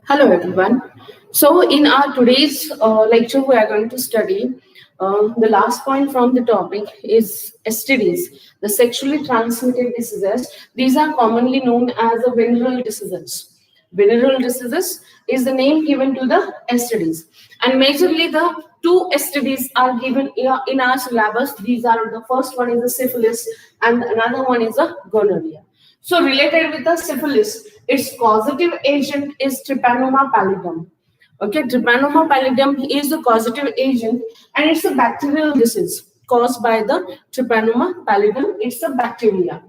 Hello everyone. So in our today's lecture, we are going to study the last point from the topic is STDs, the sexually transmitted diseases. These are commonly known as the venereal diseases. Venereal diseases is the name given to the STDs, and majorly the two STDs are given in our syllabus. These are the first one is the syphilis, and another one is the gonorrhea. So related with the syphilis, its causative agent is Trypanosoma pallidum. Okay, Trypanosoma pallidum is the causative agent, and it's a bacterial disease caused by the Trypanosoma pallidum. It's a bacteria.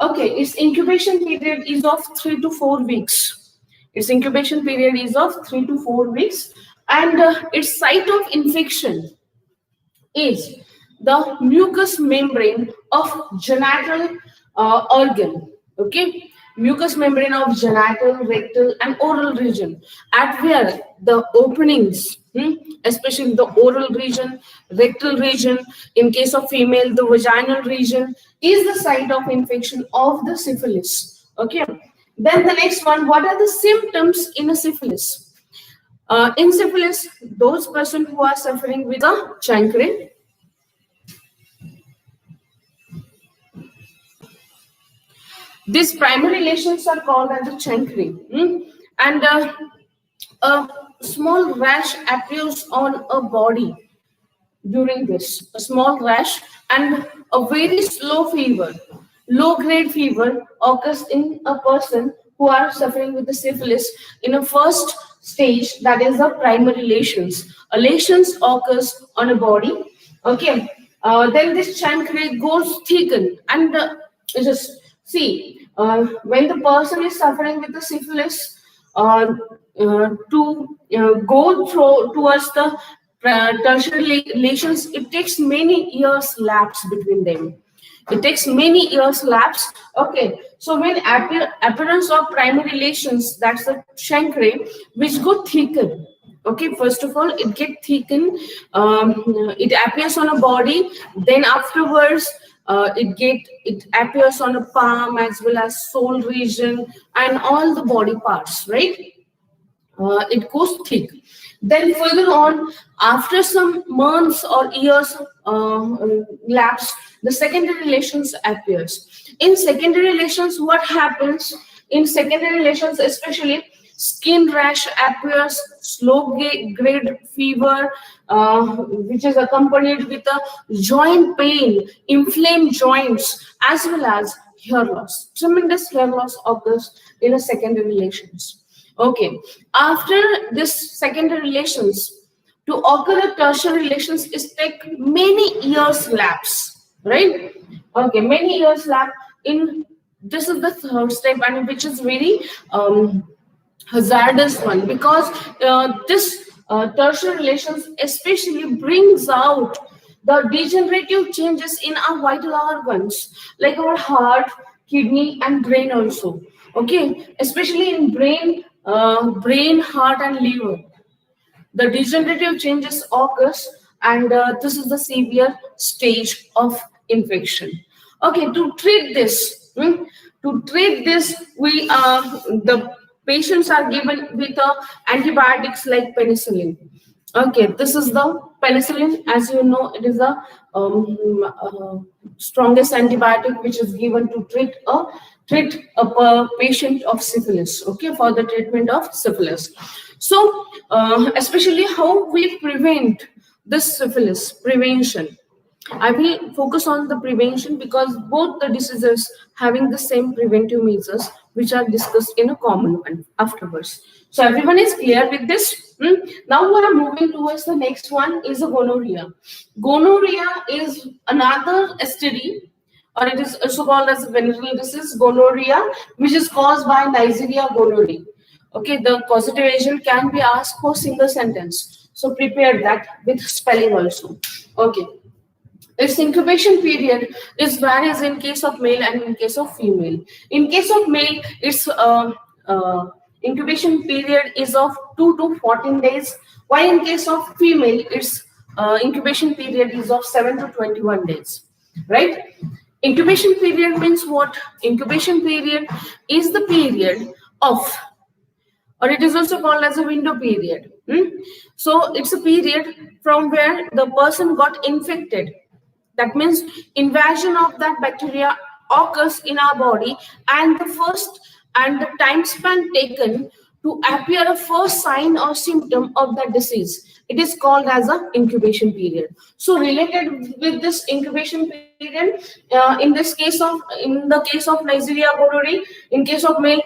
Okay, its incubation period is of 3 to 4 weeks. Its incubation period is of 3 to 4 weeks, and its site of infection is the mucous membrane of genital organ. Okay, mucous membrane of genital, rectal, and oral region, at where the openings, especially the oral region, rectal region, in case of female, the vaginal region, is the site of infection of the syphilis. Okay, then the next one, what are the symptoms in a syphilis? In syphilis, those persons who are suffering with a chancre, these primary lesions are called as the chancre, and a small rash appears on a body during this. A small rash and a very slow fever, low-grade fever occurs in a person who are suffering with the syphilis in a first stage, that is the primary lesions. A lesions occurs on a body. Okay, then this chancre goes thicken and just see when the person is suffering with the syphilis, to go through towards the tertiary lesions, it takes many years lapse between them. It takes many years lapse. Okay, so when appearance of primary lesions, that's the chancre, which go thicken. Okay, first of all, it get thickened. It appears on a body. Then afterwards, it appears on a palm as well as sole region and all the body parts. Right? It goes thick. Then further on, after some months or years lapse, the secondary lesions appears. In secondary lesions, what happens? In secondary lesions, especially, skin rash appears, slow grade fever, which is accompanied with a joint pain, inflamed joints, as well as hair loss. Tremendous hair loss occurs in a secondary lesions. Okay, after this secondary relations, to occur a tertiary relations is take many years lapse, right? Okay, many years lapse. In this is the third step, and which is very hazardous one, because this tertiary relations especially brings out the degenerative changes in our vital organs like our heart, kidney, and brain also. Okay, especially in brain, heart, and liver, the degenerative changes occurs, and this is the severe stage of infection. Okay, to treat this, the patients are given with antibiotics like penicillin. Okay, this is the penicillin. As you know, it is the strongest antibiotic which is given to treat a patient of syphilis. Okay, for the treatment of syphilis. So, especially how we prevent this syphilis prevention. I will focus on the prevention because both the diseases having the same preventive measures which are discussed in a common one afterwards. So everyone is clear with this? Now we are moving towards the next one is a gonorrhea. Gonorrhea is another STD, or it is also called as a venereal disease, gonorrhea, which is caused by Neisseria gonorrhoeae. Okay, the causative agent can be asked for single sentence. So prepare that with spelling also. Okay. Its incubation period is varies in case of male and in case of female. In case of male, its incubation period is of 2 to 14 days, while in case of female, its incubation period is of 7 to 21 days. Right? Incubation period means what? Incubation period is the period of or it is also called as a window period. So it's a period from where the person got infected. That means invasion of that bacteria occurs in our body, and the time span taken to appear a first sign or symptom of that disease, it is called as a incubation period. So related with this incubation period, in the case of Neisseria gonorrhoeae, in case of male,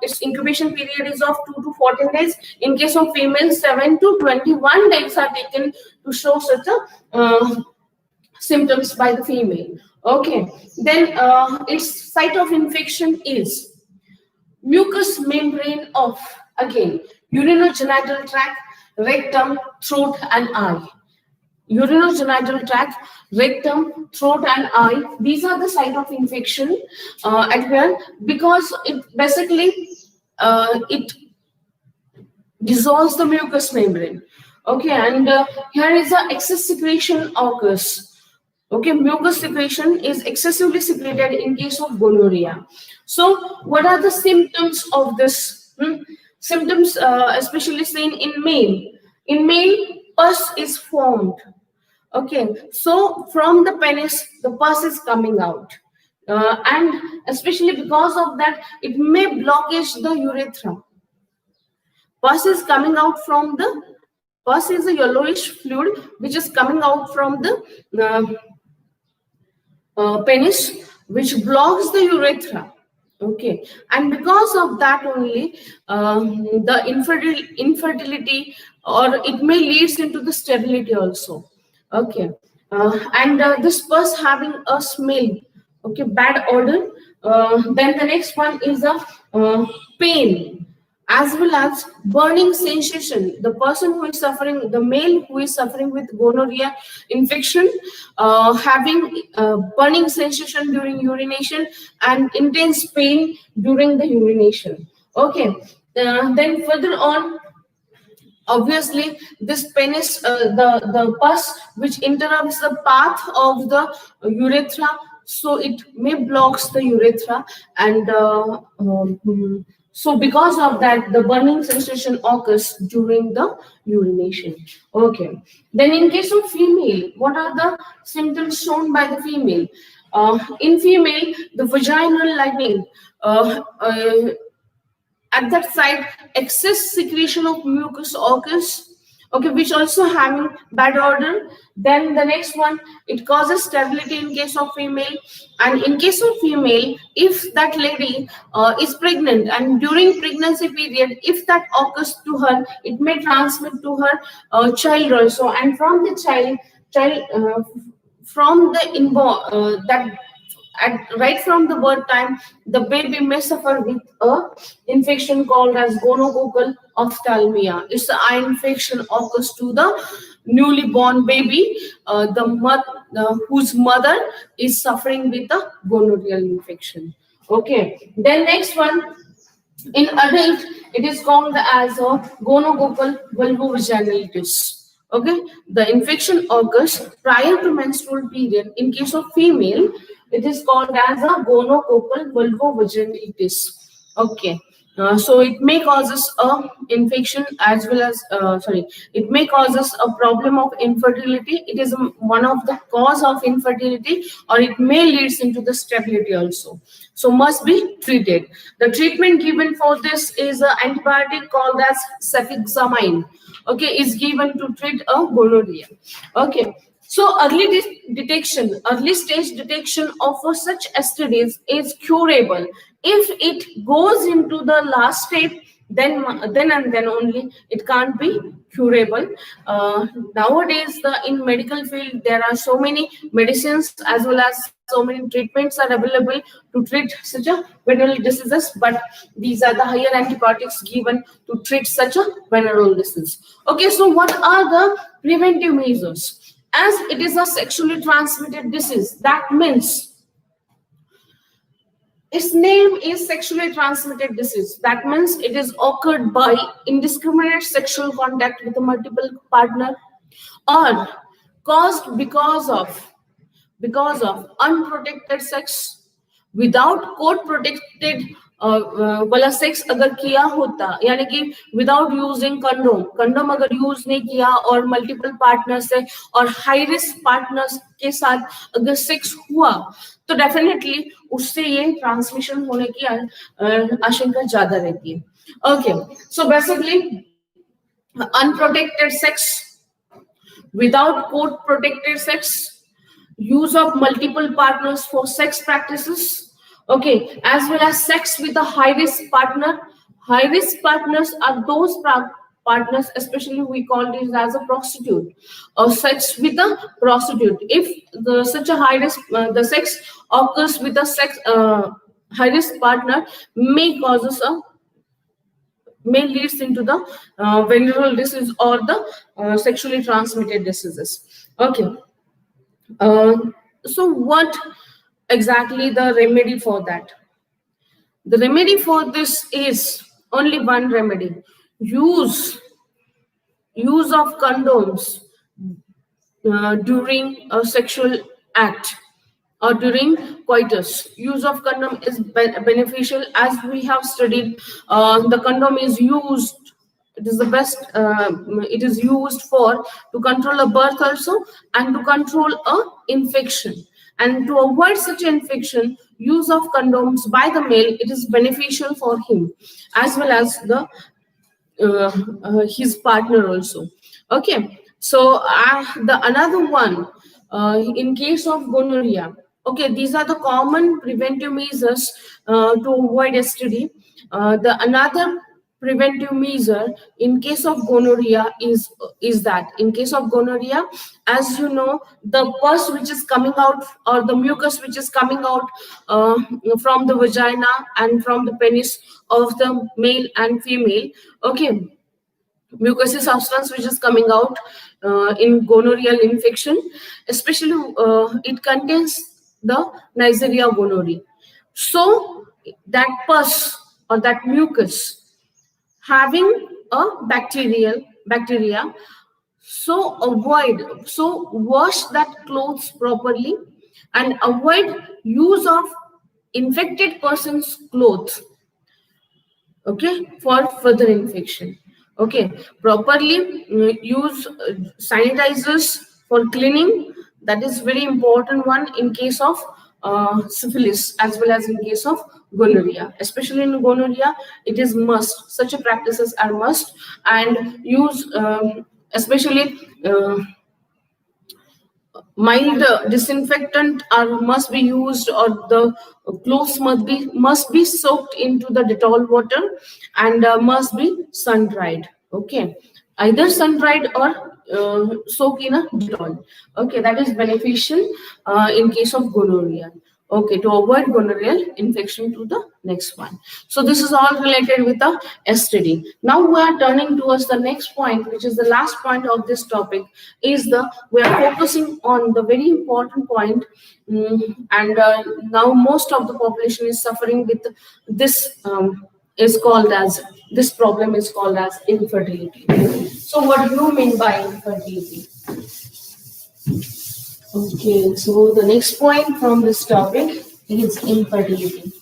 its incubation period is of 2 to 14 days. In case of female, 7 to 21 days are taken to show such a symptoms by the female. Okay, then its site of infection is mucous membrane of, again, urinogenital tract, rectum, throat, and eye. Urinogenital tract, rectum, throat, and eye. These are the site of infection at where, because it basically it dissolves the mucous membrane. Okay, and here is the excess secretion occurs. Okay, mucus secretion is excessively secreted in case of gonorrhea. So what are the symptoms of this? Symptoms especially seen in male. In male, pus is formed. Okay, so from the penis, the pus is coming out. And especially because of that, it may blockage the urethra. Pus is coming out from the, pus is a yellowish fluid which is coming out from the penis, which blocks the urethra. Okay, and because of that only, the infertility, or it may leads into the sterility also. Okay, and this pus having a smell, okay, bad odor. Then the next one is a pain, as well as burning sensation. The person who is suffering, the male who is suffering with gonorrhea infection, having burning sensation during urination and intense pain during the urination. Okay, then further on, obviously this penis, the pus which interrupts the path of the urethra, so it may blocks the urethra, and so because of that, the burning sensation occurs during the urination. Okay, then in case of female, what are the symptoms shown by the female? In female, the vaginal lining, at that side, excess secretion of mucus occurs, okay, which also having bad odor. Then the next one, it causes sterility in case of female. And in case of female, if that lady is pregnant, and during pregnancy period, if that occurs to her, it may transmit to her child also. And from the child from the inborn, right from the birth time, the baby may suffer with a infection called as gonococcal ophthalmia. It's an eye infection occurs to the newly born baby, whose mother is suffering with a gonorrheal infection. Okay, then next one, in adult, it is called as a gonococcal vulvovaginitis. Okay, the infection occurs prior to menstrual period. In case of female, it is called as a gonococcal vulvovaginitis. Okay, so it may causes a infection as well as it may causes a problem of infertility. It is one of the cause of infertility, or it may leads into the sterility also. So must be treated. The treatment given for this is an antibiotic called as cefixamine. Okay, is given to treat a gonorrhea. Okay, so early stage detection of such STDs is curable. If it goes into the last step, then only it can't be curable. Nowadays, in medical field, there are so many medicines as well as so many treatments are available to treat such a venereal diseases, but these are the higher antibiotics given to treat such a venereal disease. Okay, so what are the preventive measures? As it is a sexually transmitted disease, that means its name is sexually transmitted disease. That means it is occurred by indiscriminate sexual contact with a multiple partner, or caused because of unprotected sex without court protected वाला sex अगर किया होता, यानी कि without using condom, condom अगर use नहीं किया और मल्टीपल पार्टनर से और हाई रिस्क पार्टनर्स के साथ अगर सेक्स हुआ, तो डेफिनेटली उससे ये ट्रांसमिशन होने की आशंका ज्यादा रहती है. Okay, so basically unprotected sex, without court protected sex, use of multiple partners for sex practices, okay, as well as sex with a high risk partner. High risk partners are those partners, especially we call this as a prostitute, or sex with a prostitute. If such a high risk the sex occurs with a high risk partner, may causes a may leads into the venereal disease or the sexually transmitted diseases. Okay. So what exactly the remedy for that? The remedy for this is only one remedy: use of condoms during a sexual act or during coitus. Use of condom is beneficial, as we have studied. The condom is used, it is the best, it is used for to control a birth also, and to control a infection. And to avoid such infection, use of condoms by the male, it is beneficial for him as well as the his partner also. Okay, so the another one, in case of gonorrhea. Okay, these are the common preventive measures to avoid STD. The another preventive measure in case of gonorrhea is that in case of gonorrhea, as you know, the pus which is coming out, or the mucus which is coming out from the vagina and from the penis of the male and female. Okay, mucousy substance which is coming out in gonorrheal infection, especially it contains the Neisseria gonorrhoeae. So that pus or that mucus having a bacteria, so wash that clothes properly and avoid use of infected person's clothes, okay, for further infection. Okay, properly use sanitizers for cleaning. That is very important one in case of syphilis as well as in case of gonorrhea. Especially in gonorrhea, it is must, such a practices are must. And use especially mild disinfectant are must be used, or the clothes must be soaked into the Dettol water, and must be sun dried. Okay, either sun dried or soak in a Dettol. Okay, that is beneficial in case of gonorrhea. Okay, to avoid gonorrheal infection to the next one. So this is all related with the STD. Now we are turning towards the next point, which is the last point of this topic. We are focusing on the very important point, and now most of the population is suffering with this. This problem is called as infertility. So what do you mean by infertility? Okay, so the next point from this topic is infertility.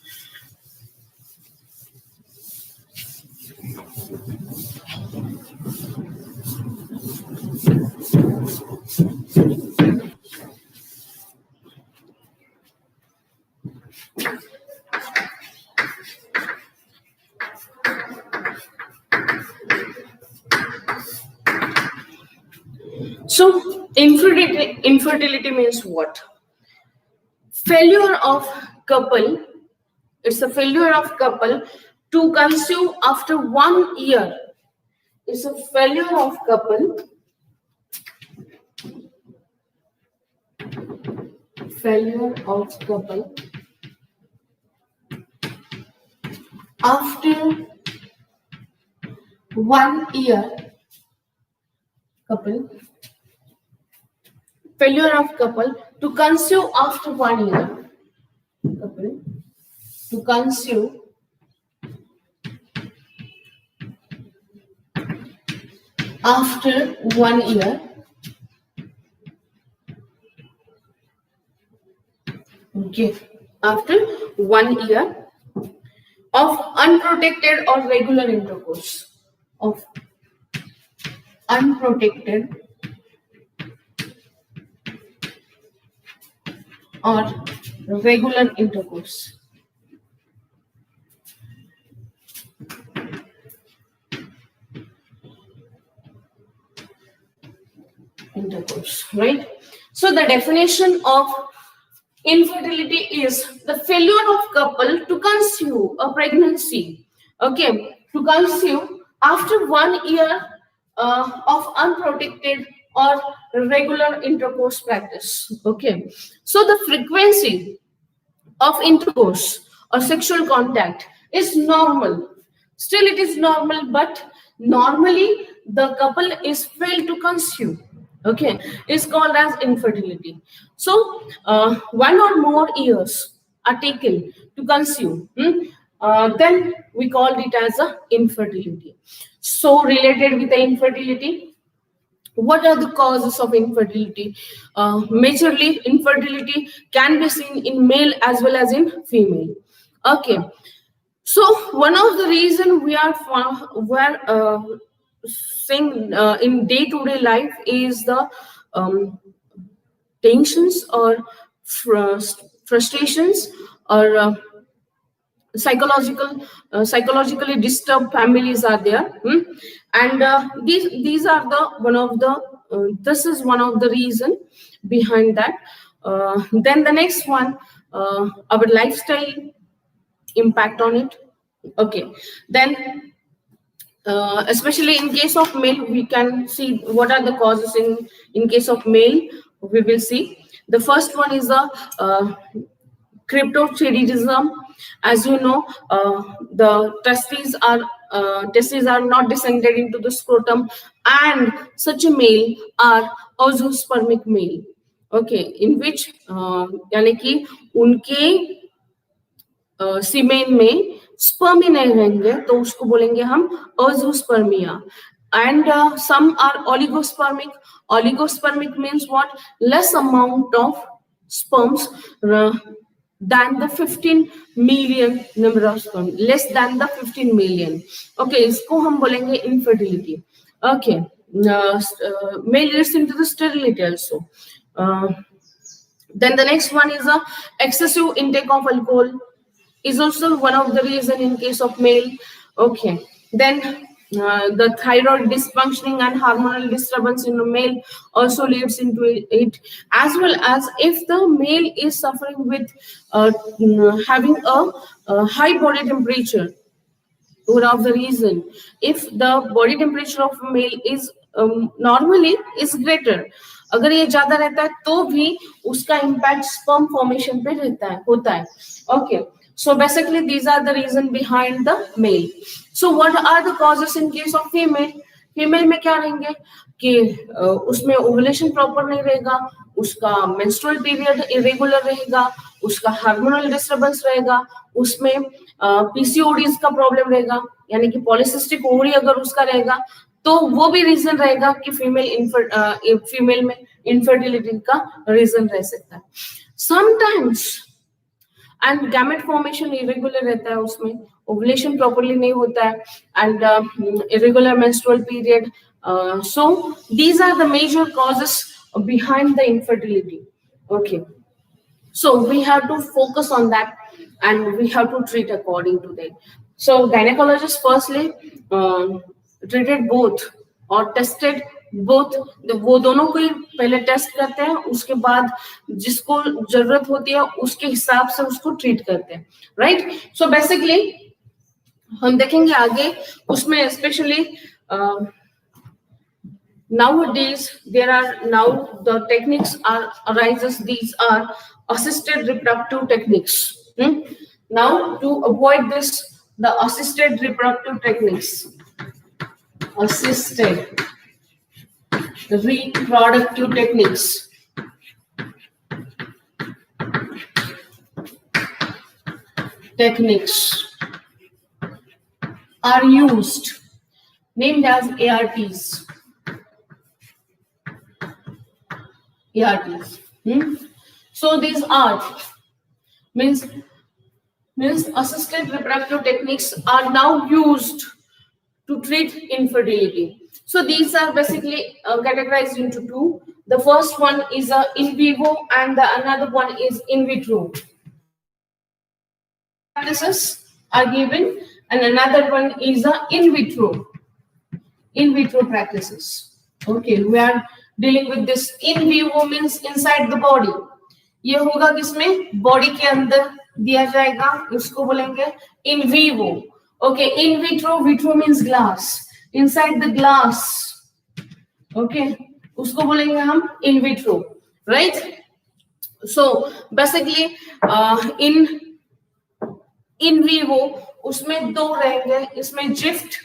So infertility means what? Failure of couple. It's a failure of couple to conceive after 1 year. It's a failure of couple. Failure of couple after 1 year. Failure of couple to conceive after 1 year. Couple to conceive after 1 year. Okay, after 1 year. of unprotected or regular intercourse, of unprotected or regular intercourse. Intercourse, right? So the definition of infertility is the failure of couple to conceive a pregnancy. Okay, to conceive after 1 year of unprotected or regular intercourse practice. Okay, so the frequency of intercourse or sexual contact is normal. Still, it is normal, but normally the couple is failed to conceive. Okay, is called as infertility. So, 1 or more years are taken to conceive. Then we call it as a infertility. So, related with the infertility, what are the causes of infertility? Majorly, infertility can be seen in male as well as in female. Okay, so one of the reason we're saying in day-to-day life is the tensions or frustrations or psychologically disturbed families are there, and these are the one of the this is one of the reason behind that. Then the next one, our lifestyle impact on it. Okay, then especially in case of male, we can see what are the causes in case of male. We will see the first one is the cryptothyroidism. As you know, the testes are not descended into the scrotum, and such a male are oosospermic male. Okay, in which यानी कि उनके सीमेन में sperm ही नहीं रहेंगे, तो उसको बोलेंगे हम ओजोस्पर्मिया. And some are oligospermic. Oligospermic means what? Less amount of sperms than the 15 million number of sperm. Less than the 15 million. Okay, इसको हम बोलेंगे infertility. Okay, may leads into the sterility also. Then the next one is a excessive intake of alcohol is also one of the reason in case of male. Okay, then the thyroid dysfunctioning and hormonal disturbance in the male also leads into it, as well as if the male is suffering with having a high body temperature. One of the reason, if the body temperature of a male is normally is greater, अगर ये ज्यादा रहता है तो भी उसका impact sperm formation पे रहता है होता है. Okay, so basically these are the reason behind the male. So what are the causes in case of female? Female में क्या रहेंगे कि उसमें ओवुलेशन प्रॉपर नहीं रहेगा, उसका menstrual period irregular रहेगा, उसका हार्मोनल डिस्टर्बेंस रहेगा, उसमें पीसीओडीज का प्रॉब्लम रहेगा, यानी कि पॉलिसिस्टिक ओवरी अगर उसका रहेगा तो वो भी रीजन रहेगा कि फीमेल में इनफर्टिलिटी का रीजन रह सकता है. Sometimes and gamete formation irregular रहता है, उसमें ओवुलेशन प्रॉपर्ली नहीं होता है, and irregular menstrual period. So these are the major causes behind the infertility. Okay, so we have to focus on that and we have to treat according to that. So gynecologists firstly treated both or tested both. वो दोनों को ही पहले test करते हैं, उसके बाद जिसको जरूरत होती है उसके हिसाब से उसको ट्रीट करते हैं, राइट. सो बेसिकली हम देखेंगे आगे उसमें specially nowadays there are now the techniques are arises. These are assisted reproductive techniques. Now to avoid this, the assisted reproductive techniques, assisted reproductive techniques are used, named as ARTs. ARTs. So these are means means assisted reproductive techniques are now used to treat infertility. So these are basically categorized into two. The first one is in vivo and the another one is in vitro. Practices are given and another one is in vitro. In vitro practices. Okay, we are dealing with this. In vivo means inside the body. ये होगा किसमें? Body के अंदर दिया जाएगा, उसको बोलेंगे in vivo. Okay, in vitro, vitro means glass, inside the glass. Okay, उसको बोलेंगे हम in vitro, right? So basically in vivo उसमें दो रहेंगे, इसमें GIFT,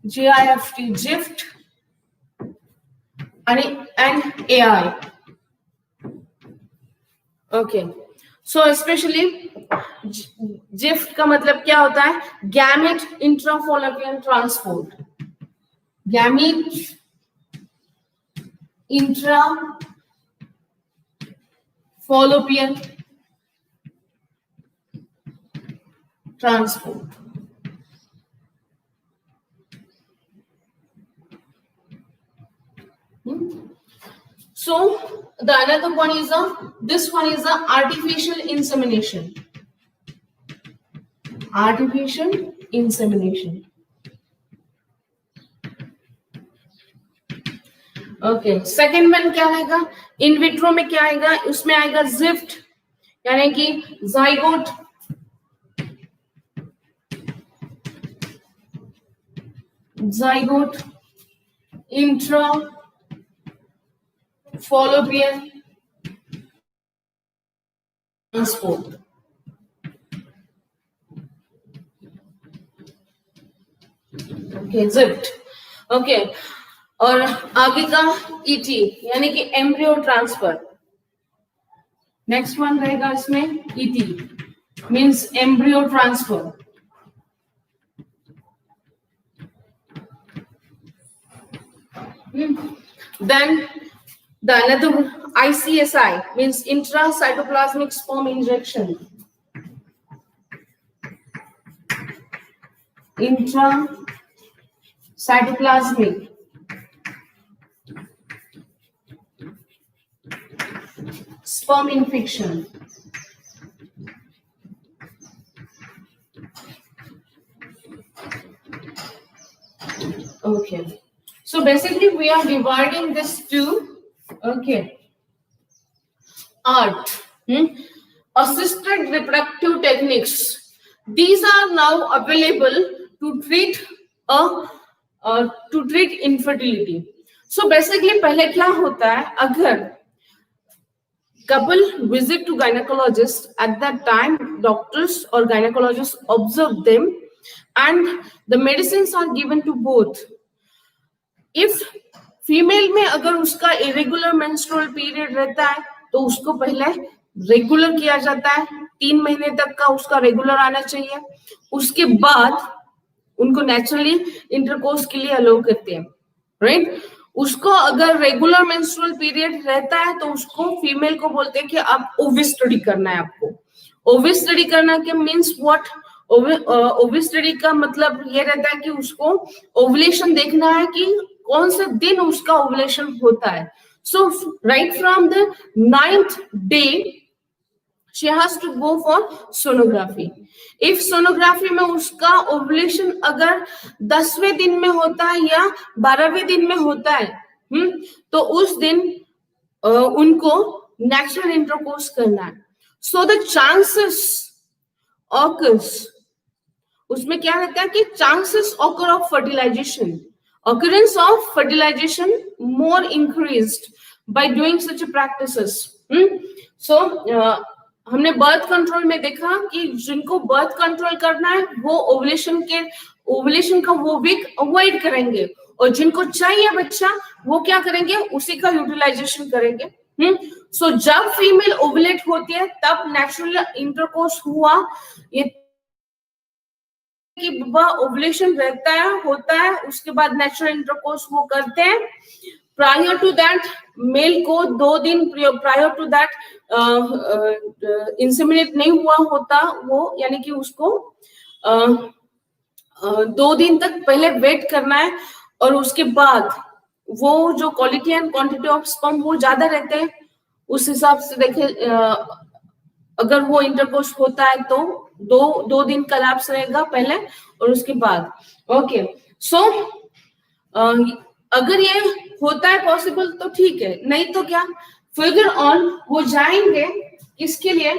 GIFT, GIFT and AI. Okay, so specially GIFT का मतलब क्या होता है? Gamete intrafallopian transport. Gamete intrafallopian transport. So the another one is this one is artificial insemination. Artificial insemination. Okay, second one क्या आएगा? In vitro में क्या आएगा? उसमें आएगा जिफ्ट, यानी कि zygote, zygote intra fallopian transport. Okay, zipped. Okay, और आगे का ET यानी कि एम्ब्रियो ट्रांसफर. नेक्स्ट वन रहेगा इसमें ET means embryo transfer. Then the another ICSI means intracytoplasmic sperm injection. Intracytoplasmic sperm infection. Okay, so basically we are dividing this to art, assisted reproductive techniques. These are now available to treat infertility. So basically पहले क्या होता है, अगर couple visit to gynecologist, at that time doctors or gynecologists observe them and the medicines are given to both. If female में अगर उसका irregular menstrual period रहता है तो उसको पहले रेगुलर किया जाता है, 3 महीने तक का उसका रेगुलर आना चाहिए. उसके बाद उनको नेचुरली इंटरकोर्स के लिए अलाउ करते हैं, राइट? उसको अगर रेगुलर मेंस्ट्रुअल पीरियड रहता है तो उसको फीमेल को बोलते हैं कि आप ओवी स्टडी करना है. आपको ओवी स्टडी करना के मीन्स व्हाट? ओवी स्टडी का मतलब ये रहता है कि उसको ओवुलेशन देखना है कि कौन से दिन उसका ओवुलेशन होता है. So right from the 9th day she has to go for sonography. If sonography में उसका ओवुलेशन अगर 10वें दिन में होता है या 12वें दिन में होता है, तो उस दिन उनको नेचुरल इंटरकोर्स करना है. सो द चांसेस ऑकर्स, उसमें क्या रहता है कि chances occur of fertilization, occurrence of fertilization more increased by doing such practices. So हमने बर्थ कंट्रोल में देखा कि जिनको बर्थ कंट्रोल करना है वो ओवुलेशन का वो वीक अवॉइड करेंगे और जिनको चाहिए बच्चा वो क्या करेंगे? उसी का यूटिलाइजेशन करेंगे. सो जब फीमेल ओवुलेट होती है तब नेचुरल इंटरकोर्स हुआ, ये कि ओवुलेशन रहता है, होता है, उसके बाद नेचुरल इंटरकोर्स वो करते हैं प्रायर टू दैट मेल को 2 दिन प्रायर टू दैट इंसेमिनेट नहीं हुआ होता वो, यानी कि उसको 2 दिन तक पहले वेट करना है, और उसके बाद वो जो quality and quantity of sperm वो ज्यादा रहते हैं, उस हिसाब से देखे अगर वो इंटरकोर्स होता है तो 2 दिन का लैप्स रहेगा पहले और उसके बाद। ओके, सो अगर ये होता है पॉसिबल तो ठीक है, नहीं तो क्या फर्दर ऑन वो जाएंगे किसके लिए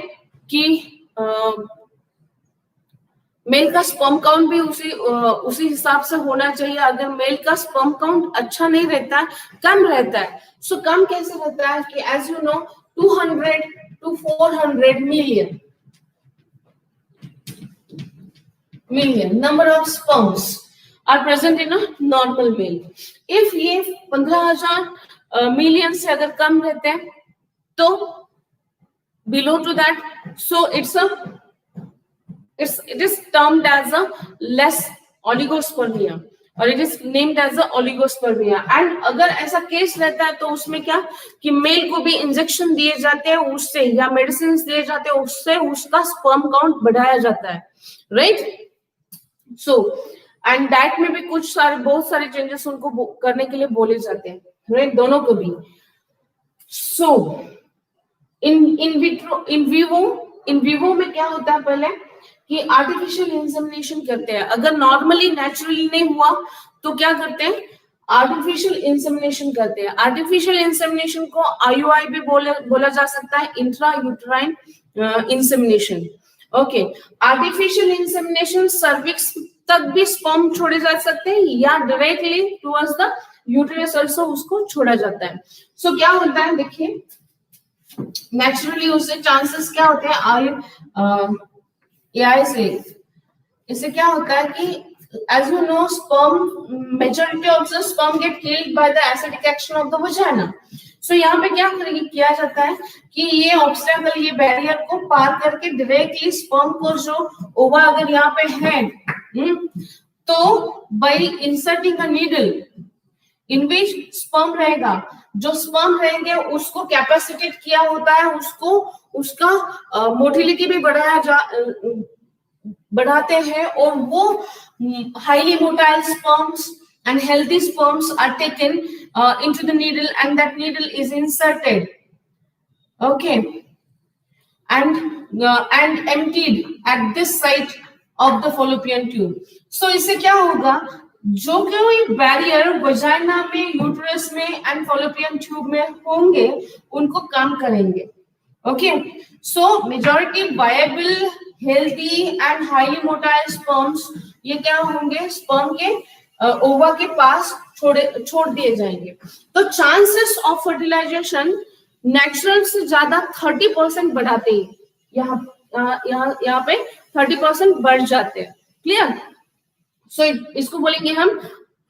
कि मेल का स्पर्म काउंट भी उसी हिसाब से होना चाहिए। अगर मेल का स्पर्म काउंट अच्छा नहीं रहता है, कम रहता है, सो कम कैसे रहता है कि as you know 200 to 400 million number of sperms are present in a normal male. If ये 15,000 मिलियन से अगर कम रहते हैं तो below to that, so it is termed as a less oligospermia और it is named as a oligospermia. And अगर ऐसा case रहता है तो उसमें क्या कि मेल को भी इंजेक्शन दिए जाते हैं उससे, या मेडिसिन दिए जाते हैं उससे उसका स्पर्म काउंट बढ़ाया जाता है, राइट? सो एंड डाइट में भी बहुत सारे चेंजेस उनको करने के लिए बोले जाते हैं, राइट, दोनों को भी। सो इन विवो में क्या होता है पहले कि आर्टिफिशियल इंसेमिनेशन करते हैं। अगर नॉर्मली नेचुरली नहीं हुआ तो क्या करते हैं, आर्टिफिशियल इंसेमिनेशन करते हैं। आर्टिफिशियल इंसेमिनेशन को आईयूआई भी बोला जा सकता है, intra uterine insemination. Okay, artificial insemination cervix तक भी स्पर्म छोड़े जा सकते हैं या directly towards the uterus also उसको छोड़ा जाता है। सो क्या होता है देखिए, नेचुरली उससे चांसेस क्या होते हैं, से इससे क्या होता है कि as you know sperm majority of the sperm get killed by the acidic action of the vagina. So यहाँ पे क्या किया जाता है कि ये ऑब्स्टेकल, ये बैरियर को पार करके डायरेक्टली स्पर्म को जो ओवा अगर यहाँ पे है तो bye inserting a needle in which sperm रहेगा, जो स्पर्म रहेंगे उसको कैपेसिटेट किया होता है, उसको उसका मोटिलिटी भी बढ़ाते हैं और वो highly motile sperms and healthy sperms are taken into the needle and that needle is inserted, okay, and emptied at this site of the fallopian tube. So इससे क्या होगा, जो कोई बैरियर वजाइना में, यूट्रस में एंड fallopian tube में होंगे उनको कम करेंगे। Okay, so majority viable healthy and highly motile sperms ये क्या होंगे, स्पर्म के ओवा के पास छोड़ दिए जाएंगे। तो चांसेस ऑफ फर्टिलाइजेशन नेचुरल से ज्यादा 30% बढ़ाते हैं, यहाँ पे 30% बढ़ जाते हैं। क्लियर? सो इसको बोलेंगे हम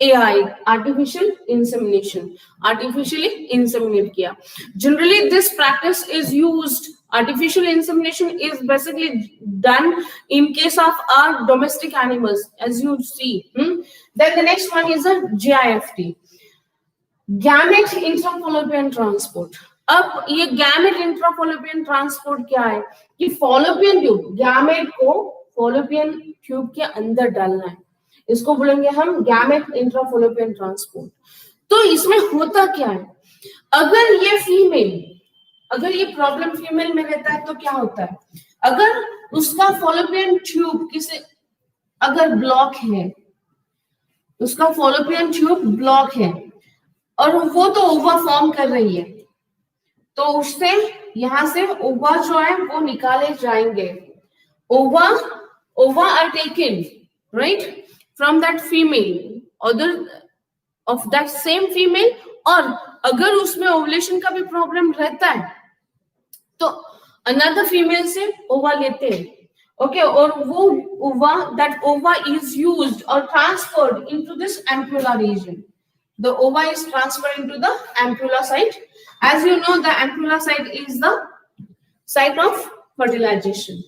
AI, artificial insemination, artificially inseminate किया। Generally this practice is used, artificial insemination is basically done in case of our domestic animals as you see. Then the next one is a GIFT, gamete intrafallopian transport. अब ये gamete intrafallopian transport क्या है कि Fallopian tube, gamete को Fallopian tube के अंदर डालना है, इसको बोलेंगे हम गैमेट इंट्राफॉलोपियन ट्रांसपोर्ट। तो इसमें होता क्या है, अगर ये प्रॉब्लम फीमेल में रहता है तो क्या होता है, अगर उसका फॉलोपियन ट्यूब अगर ब्लॉक है, उसका फॉलोपियन ट्यूब ब्लॉक है और वो तो ओवा फॉर्म कर रही है, तो उससे यहां से ओवा जो है वो निकाले जाएंगे। Ova are taken right from that female, other of that same female, और अगर उसमें ओवुलेशन का भी प्रॉब्लम रहता है तो another female से ओवा लेते हैं, ओके, और वो ओवा, that ova is used or transferred into this ampulla region. The ova is transferred into the ampulla site. As you know, the ampulla site is the site of fertilization.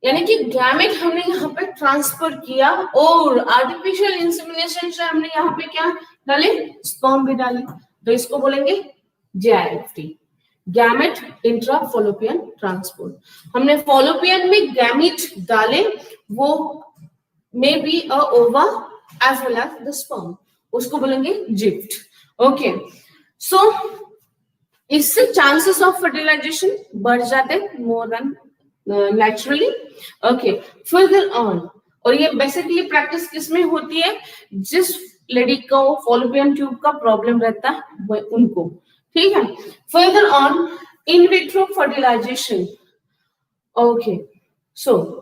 यानी कि gamete हमने यहाँ पे transfer किया और artificial insemination से हमने यहाँ पे क्या डाले, स्पर्म भी डाली। तो इसको बोलेंगे GIFT, gamete intra fallopian transport. हमने फॉलोपियन में गैमेट डाले, वो may be a ova as well as the sperm, उसको बोलेंगे जिफ्ट। ओके, सो इससे चांसेस ऑफ फर्टिलाइजेशन बढ़ जाते more than naturally. Okay, further on, और ये बेसिकली प्रैक्टिस किसमें होती है, जिस लेडी को फॉलोपियन ट्यूब का प्रॉब्लम रहता है उनको, ठीक है। Further on, in vitro fertilization. Okay, so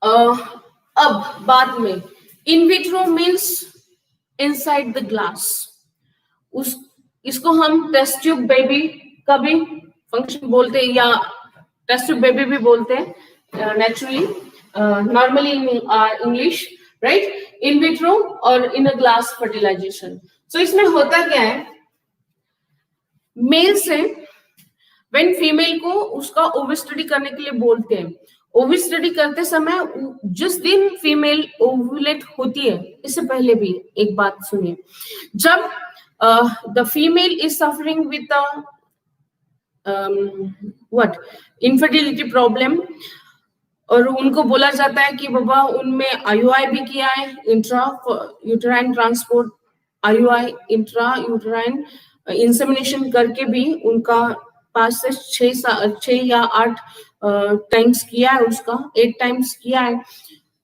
अब बाद में in vitro means inside the glass, उस इसको हम टेस्ट ट्यूब बेबी का भी फंक्शन बोलते हैं, या टेस्ट ट्यूब बेबी भी बोलते हैं naturally, normally in English, right, in vitro और इन अ ग्लास फर्टिलाइजेशन। सो इसमें होता क्या है, मेल से व्हेन फीमेल को उसका ओवी स्टडी करने के लिए बोलते हैं, ओवी स्टडी करते समय जिस दिन फीमेल ओव्यूलेट होती है, इससे पहले भी एक बात सुनिए, जब the female is suffering with a what infertility problem, और उनको बोला जाता है कि बाबा उनमें IUI भी किया है, intra uterine transport, IUI intra uterine insemination करके भी उनका 5 से 6 या 8 टाइम्स किया है, उसका 8 टाइम्स किया है,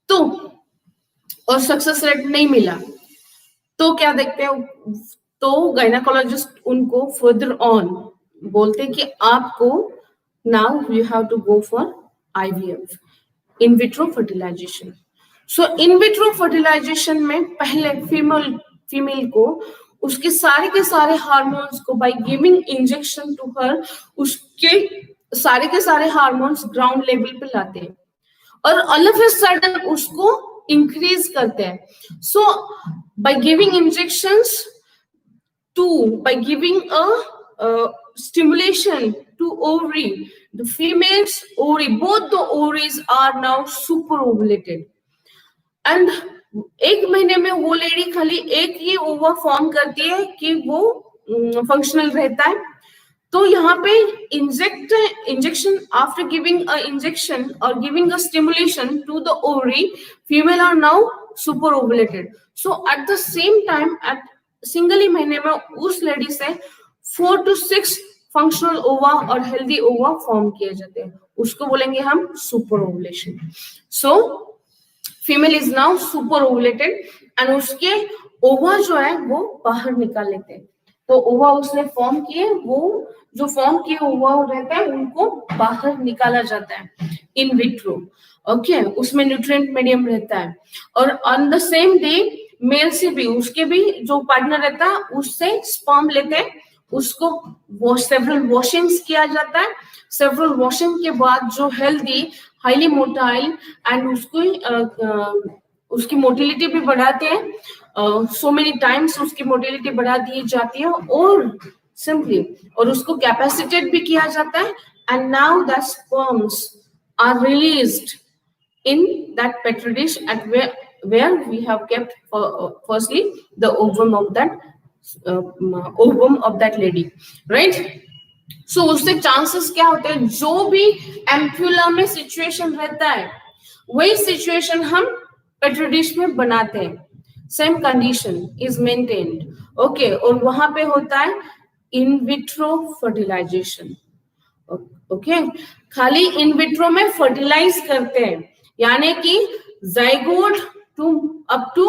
तो और सक्सेस रेट नहीं मिला, तो क्या देखते हैं, तो गायनेकोलॉजिस्ट उनको फर्दर ऑन बोलते हैं कि आपको now you have to go for IVF, in vitro fertilization. So in vitro fertilization में पहले फीमेल को उसके सारे के सारे हार्मोन्स को by giving injection to her, उसके सारे के सारे हार्मोन्स ग्राउंड लेवल पे लाते हैं और ऑल ऑफ अ सडन उसको इंक्रीज करते हैं। So by giving injections by giving a stimulation to ovary, the female's ovary, both the ovaries are now super ovulated, and एक महीने में वो लेडी खाली एक ही ओवा फॉर्म करती है कि वो फंक्शनल रहता है। तो यहाँ पे injection after giving a injection और giving a stimulation to the ovary, female are now super ovulated. So at the same time, at single ही महीने में उस लेडी से 4 to 6 फंक्शनल ओवा और हेल्दी ओवा फॉर्म किए जाते हैं, उसको बोलेंगे हम super ovulation. So female is now super ovulated and उसके ओवा जो है वो बाहर निकाल लेते हैं। तो ओवा उसने फॉर्म किए, वो जो फॉर्म किए ओवा रहता है उनको बाहर निकाला जाता है इन विट्रो। ओके, उसमें न्यूट्रिएंट मीडियम रहता है, और on the same day male से भी, उसके भी जो पार्टनर रहता है उससे स्पर्म लेते हैं, उसको वो सेवरल वॉशिंग्स किया जाता है। सेवरल वॉशिंग के बाद जो हेल्दी, हाईली मोटाइल एंड उसकी मोटिलिटी भी बढ़ाते हैं, सो मेनी टाइम्स उसकी मोटिलिटी बढ़ा दी जाती है, और सिंपली और उसको कैपेसिटेट भी किया जाता है, and now the sperms are released in that petri dish at where we have kept firstly the ovum of that lady, right? So उससे चांसेस क्या होते हैं, जो भी एम्प्यूला में सिचुएशन रहता है वही सिचुएशन हम पेट्री डिश में बनाते हैं, same condition is maintained. Okay, और वहां पे होता है इन विट्रो फर्टिलाइजेशन। ओके, खाली इन विट्रो में फर्टिलाइज करते हैं, यानी कि zygote to up to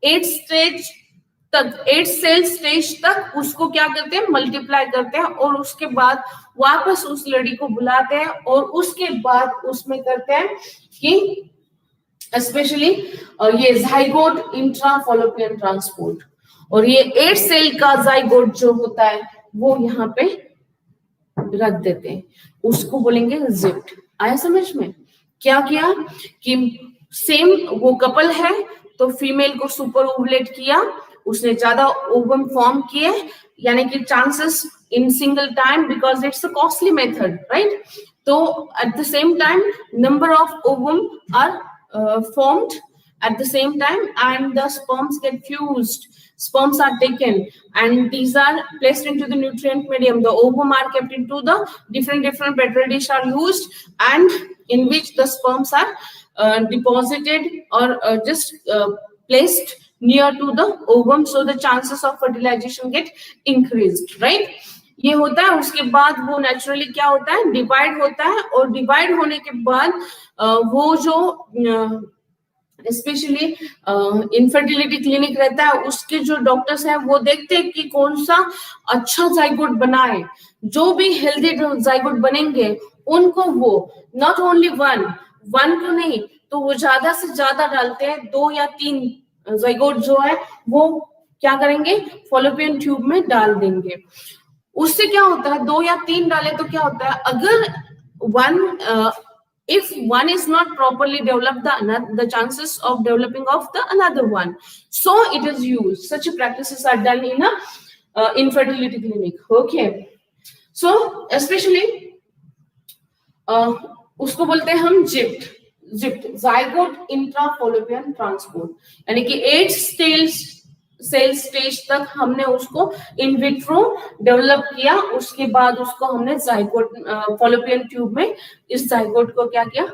8 stage तक, 8 सेल स्टेज तक उसको क्या करते हैं, मल्टीप्लाई करते हैं, और उसके बाद वापस उस लड़ी को बुलाते हैं, और उसके बाद उसमें करते हैं कि स्पेशली ये जाइगोट इंट्रा फॉलोपियन ट्रांसपोर्ट, और ये 8 सेल का जाइगोट जो होता है वो यहाँ पे रख देते हैं, उसको बोलेंगे जिफ्ट। आया समझ में? क्या किया कि सेम वो कपल है, तो फीमेल को सुपर ओवुलेट किया, उसने ज्यादा ओवम फॉर्म किए, यानी कि chances in single time, because it's a costly method, right? तो at the same time number of ovum are formed at the same time, and the sperms get fused. Sperms are taken and these are placed into the nutrient medium. The ovum are kept into the different petri dish are used, and in which the sperms are deposited or just placed near to the ovum, so the chances of fertilization get increased, right? ये होता है. उसके बाद वो naturally क्या होता है, divide होता है, और डिवाइड होने के बाद वो जो स्पेशली इनफर्टिलिटी क्लिनिक रहता है, उसके जो डॉक्टर्स हैं वो देखते हैं कि कौन सा अच्छा जाइगोट बना है. जो भी हेल्दी जाइगोट बनेंगे उनको वो नॉट ओनली वन को नहीं, तो वो ज्यादा से ज्यादा डालते हैं. 2 या 3 जाइगोट जो है वो क्या करेंगे, फॉलोपियन ट्यूब में डाल देंगे. उससे क्या होता है, 2 या 3 डाले तो क्या होता है, अगर if one is not properly developed, the chances of developing of the another one, so it is used. Such practices are done in a infertility clinic. Okay, so especially उसको बोलते हैं हम जिप्ट zygote intrafallopian transport, यानी कि 8 cell stage तक हमने उसको in vitro develop किया. उसके बाद उसको हमने जाइगोट फॉलोपियन ट्यूब में इस जाइगोट को क्या किया,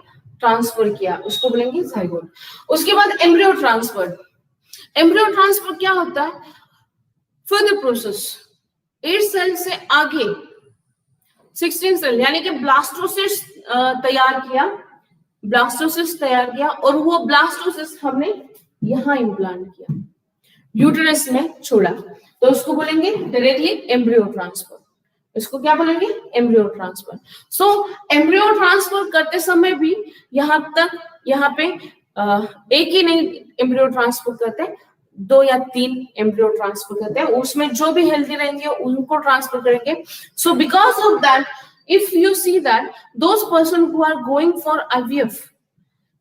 ट्रांसफर किया, उसको बोलेंगे जाइगोट. उसके बाद एम्ब्रियो ट्रांसफर. एम्ब्रियो ट्रांसफर क्या होता है, फर्दर प्रोसेस 8 सेल से आगे 16 सेल, यानी कि ब्लास्टोसिस तैयार किया, और वो ब्लास्टोसिस हमने यहाँ इम्प्लांट किया, यूटेरस में छोड़ा, तो उसको बोलेंगे डायरेक्टली एम्ब्रियो ट्रांसफर. इसको क्या बोलेंगे, एम्ब्रियो ट्रांसफर. सो एम्ब्रियो ट्रांसफर करते समय भी यहाँ पे एक ही नहीं एम्ब्रियो ट्रांसफर करते, 2 या 3 एम्ब्रियो ट्रांसफर करते हैं. उसमें जो भी हेल्दी रहेंगे उनको ट्रांसफर करेंगे. So because of that, if you see that those person who are going for IVF,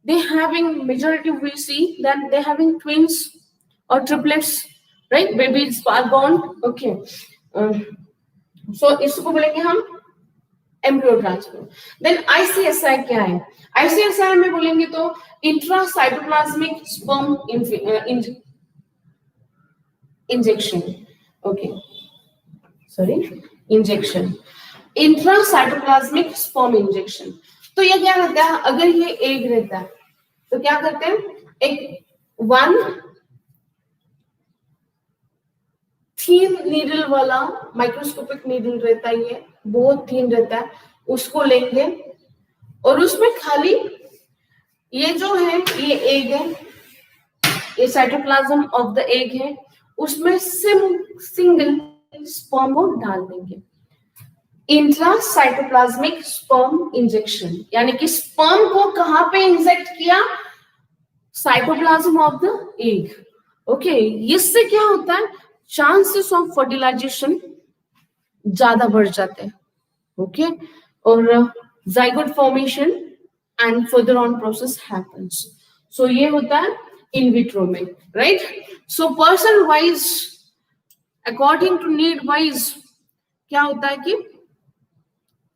they having majority, we see that they having twins or triplets, right? Babies are born. Okay, so इसको बोलेंगे हम embryo transfer. Then ICSI क्या है, ICSI में बोलेंगे तो intracytoplasmic sperm injection. Okay, sorry, injection, intracytoplasmic sperm injection. तो ये क्या रहता है, अगर ये एग रहता है तो क्या करते हैं, एक 1 थीन नीडल वाला माइक्रोस्कोपिक नीडल रहता है, ये बहुत थीन रहता है, उसको लेंगे और उसमें खाली ये जो है, ये एग है, ये साइटोप्लाज्म ऑफ द एग है, उसमें सिंगल स्पर्म को डाल देंगे. इंट्रासाइटोप्लाज्मिक स्पर्म इंजेक्शन, यानी कि स्पर्म को कहां पे इंजेक्ट किया, cytoplasm of the egg. Okay, इससे क्या होता है, चांसेस ऑफ फर्टिलाइजेशन ज्यादा बढ़ जाते हैं. ओके, और zygote formation and further on process happens. So ये होता है इन विट्रो में, right. So person wise, according to need wise क्या होता है कि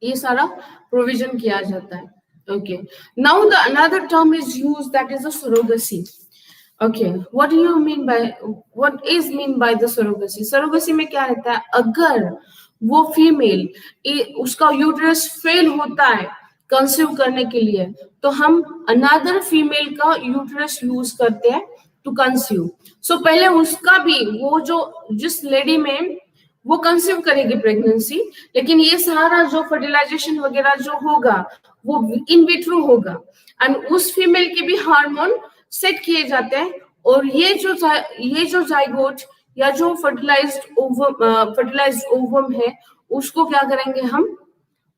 ये सारा प्रोविजन किया जाता है. Okay, now the another term is used, that is the surrogacy. Okay, what do you mean by, what is mean by the surrogacy? Surrogacy में क्या रहता है, अगर वो फीमेल उसका यूट्रस फेल होता है कंसीव करने के लिए, तो हम अनदर फीमेल का यूट्रस यूज करते हैं टू कंसीव. सो पहले उसका भी, वो जो जिस लेडी में वो कंसीव करेगी प्रेगनेंसी, लेकिन ये सारा जो फर्टिलाइजेशन वगैरह जो होगा वो इन विट्रो होगा, एंड उस फीमेल के भी हार्मोन सेट किए जाते हैं, और ये जो जाइगोट या जो फर्टिलाइज्ड ओवम है, उसको क्या करेंगे हम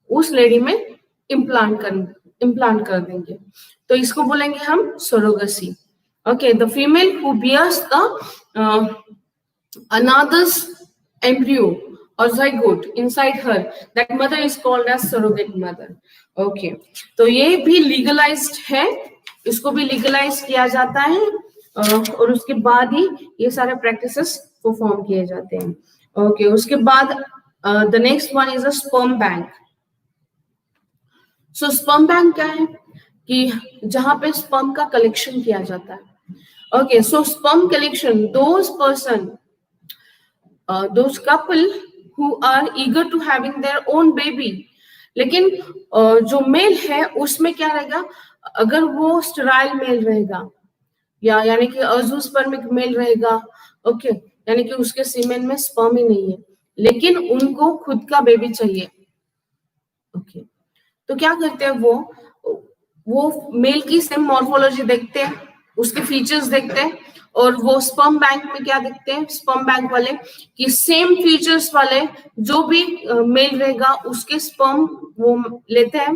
उस लेडी में इम्प्लांट कर देंगे. तो इसको बोलेंगे हम surrogacy. Okay, the female who bears the another's embryo or zygote inside her, that mother is called as surrogate mother. Okay, तो ये भी लीगलाइज्ड है, इसको भी लीगलाइज किया जाता है, और उसके बाद ही ये सारे प्रैक्टिसेस परफॉर्म किए जाते हैं. ओके, उसके बाद the next one is a sperm bank. So sperm bank क्या है कि जहां पे स्पर्म का कलेक्शन किया जाता है. Okay, so sperm collection, those couple who are eager to having their own baby, लेकिन जो मेल है उसमें क्या रहेगा, अगर वो स्टेराइल मेल रहेगा या यानी कि अजूस्पर्मिक मेल रहेगा, ओके, यानी कि उसके सीमेन में स्पर्म ही नहीं है, लेकिन उनको खुद का बेबी चाहिए, ओके, तो क्या करते हैं वो मेल की सेम मॉर्फोलॉजी देखते हैं, उसके फीचर्स देखते हैं, और वो स्पर्म बैंक में क्या देखते हैं, स्पर्म बैंक वाले कि सेम फीचर्स वाले जो भी मेल रहेगा उसके स्पर्म वो लेते हैं,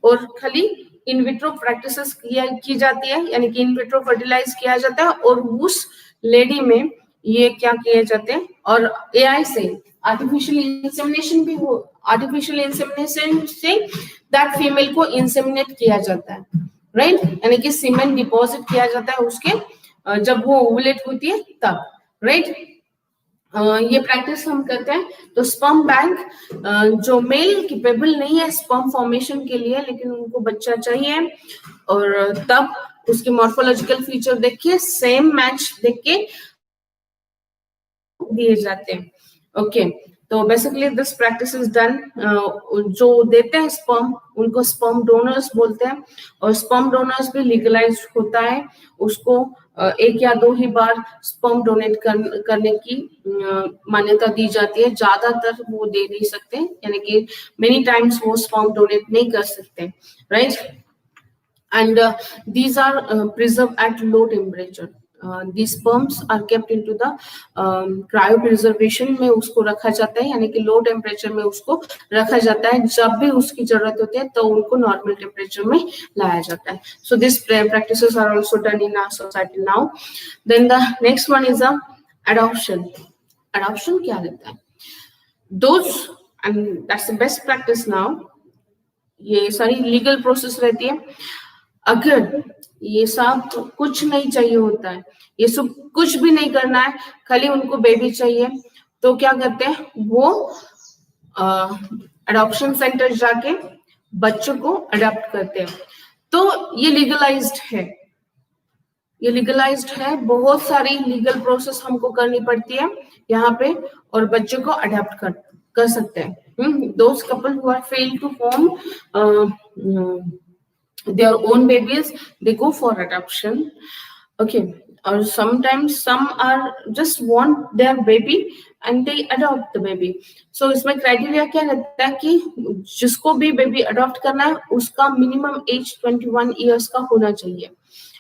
और खाली इन विट्रो प्रैक्टिसेस की जाती है, यानी कि इन विट्रो फर्टिलाइज किया जाता है, और उस लेडी में ये क्या किए जाते हैं, और एआई से आर्टिफिशियल इंसेमिनेशन भी हो, artificial insemination say that female को इंसेमिनेट किया जाता है, राइट, यानी कि सीमेन डिपॉजिट किया जाता है उसके जब वो ओवुलेट होती है तब, राइट। ये प्रैक्टिस हम करते हैं, तो स्पर्म बैंक जो मेल कैपेबल नहीं है स्पर्म फॉर्मेशन के लिए, लेकिन उनको बच्चा चाहिए, और तब उसके मॉर्फोलॉजिकल फीचर देख के सेम मैच देख के दिए जाते हैं, ओके। तो basically this practice is done, जो देते हैं स्पर्म उनको स्पर्म डोनर्स बोलते हैं, और स्पर्म डोनर्स भी लीगलाइज होता है, उसको एक या दो ही बार स्पर्म डोनेट करने की मान्यता दी जाती है, ज्यादातर वो दे नहीं सकते, यानी कि मेनी टाइम्स वो स्पर्म डोनेट नहीं कर सकते, right. And these are preserved at low temperature. These sperms are kept into the cryopreservation में उसको रखा जाता है, यानी कि लो टेम्परेचर में उसको रखा जाता है, जब भी उसकी जरूरत होती है तो उनको नॉर्मल टेम्परेचर में लाया जाता है. So these practices are also done in our society now. Then the next one is adoption. Adoption क्या रहता है? Those, and that's the best practice now. ये सारी लीगल प्रोसेस रहती है. अगर ये सब कुछ नहीं चाहिए होता है, ये सब कुछ भी नहीं करना है, खाली उनको बेबी चाहिए, तो क्या करते हैं वो अडॉप्शन सेंटर जाके बच्चों को अडॉप्ट करते हैं. तो ये लीगलाइज्ड है, ये लीगलाइज्ड है. बहुत सारी लीगल प्रोसेस हमको करनी पड़ती है यहाँ पे, और बच्चों को अडॉप्ट कर सकते हैं. Those couple who are failed to form their own babies, they go for adoption, okay. Or sometimes some are just want their baby and they adopt the baby. So इसमें क्राइटेरिया क्या रहता है कि जिसको भी बेबी अडॉप्ट करना है उसका मिनिमम एज 21 इयर्स का होना चाहिए,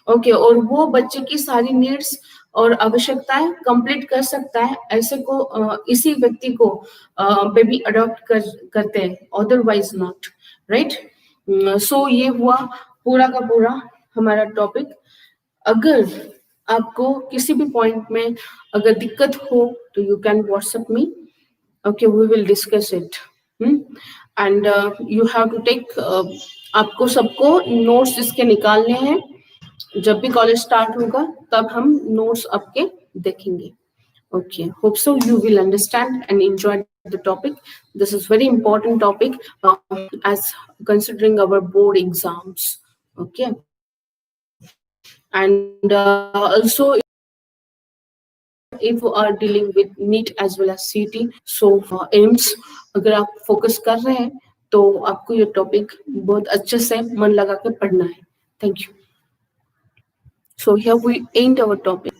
ओके. और वो बच्चे की सारी नीड्स और आवश्यकताएं कंप्लीट कर सकता है, ऐसे को इसी व्यक्ति को बेबी अडॉप्ट करते हैं, अदरवाइज नॉट, राइट. सो ये हुआ पूरा का पूरा हमारा टॉपिक. अगर आपको किसी भी पॉइंट में अगर दिक्कत हो तो you can WhatsApp me, okay, we will discuss it. And you have to take, आपको सबको नोट्स इसके निकालने हैं. जब भी कॉलेज स्टार्ट होगा तब हम नोट्स आपके देखेंगे. Okay, hope so you will understand and enjoy the topic. This is very important topic as considering our board exams. Okay, and also if you are dealing with NEET as well as CET, so AIMS अगर आप focus कर रहे हैं तो आपको ये topic बहुत अच्छे से मन लगा के पढ़ना है. Thank you. So here we end our topic.